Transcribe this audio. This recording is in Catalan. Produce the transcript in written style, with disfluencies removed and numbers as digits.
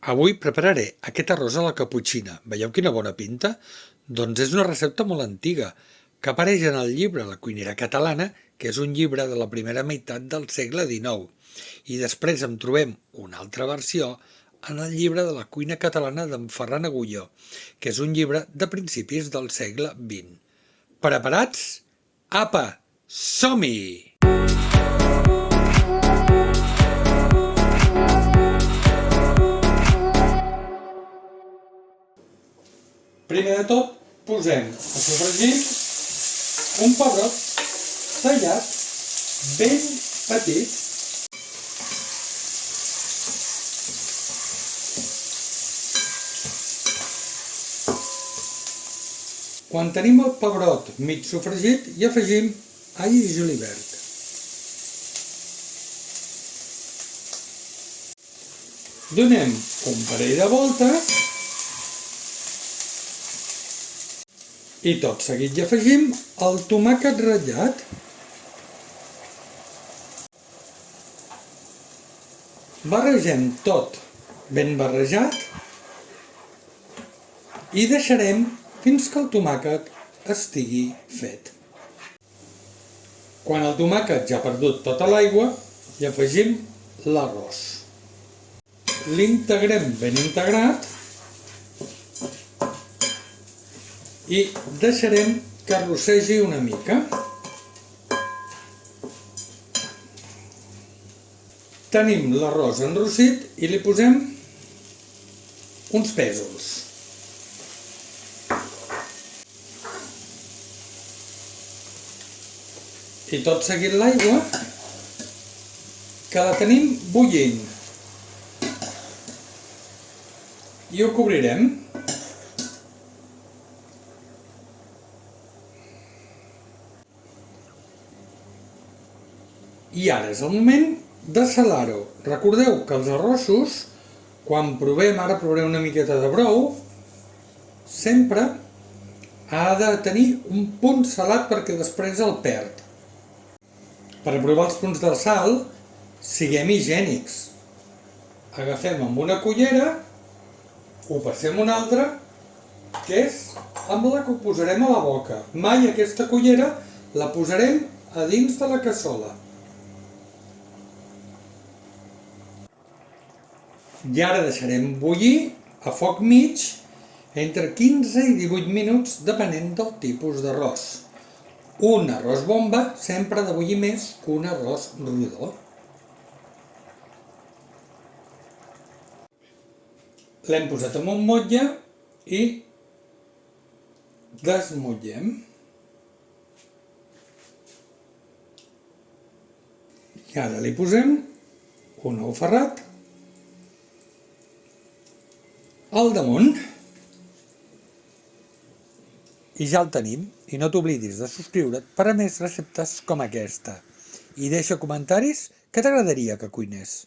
Avui prepararé aquest arròs a la caputxina. Veieu quina bona pinta? Doncs és una recepta molt antiga, que apareix en el llibre La cuinera catalana, que és un llibre de la primera meitat del segle XIX. I després en trobem una altra versió en el llibre de la cuina catalana d'en Ferran Agulló, que és un llibre de principis del segle XX. Preparats? Apa, som-hi! Primer de tot, posem a sofregir un pebrot tallat ben petit. Quan tenim el pebrot mig sofregit, hi afegim all i julivert. Donem un parell de voltes i tot seguit hi afegim el tomàquet ratllat. Barregem tot ben barrejat i deixarem fins que el tomàquet estigui fet. Quan el tomàquet ja ha perdut tota l'aigua, hi afegim l'arròs. L'integrem ben integrat i deixarem que rossegi una mica. Tenim l'arròs enrossit i li posem uns pèsols. I tot seguit l'aigua, que la tenim bullint. I ho cobrirem. I ara és el moment de salar-ho. Recordeu que els arrossos, quan provem, ara provaré una miqueta de brou, sempre ha de tenir un punt salat perquè després el perd. Per provar els punts del sal, siguem higiènics. Agafem amb una cullera, ho passem una altra, que és amb la que ho posarem a la boca. Mai aquesta cullera la posarem a dins de la cassola. I ara deixarem bullir a foc mig entre 15 i 18 minuts depenent del tipus d'arròs. Un arròs bomba sempre ha de bullir més que un arròs rodó. L'hem posat en un motlle i desmotllem. I ara li posem un ou ferrat al damunt. I ja el tenim. I no t'oblidis de subscriure't per a més receptes com aquesta. I deixa comentaris què t'agradaria que cuinés.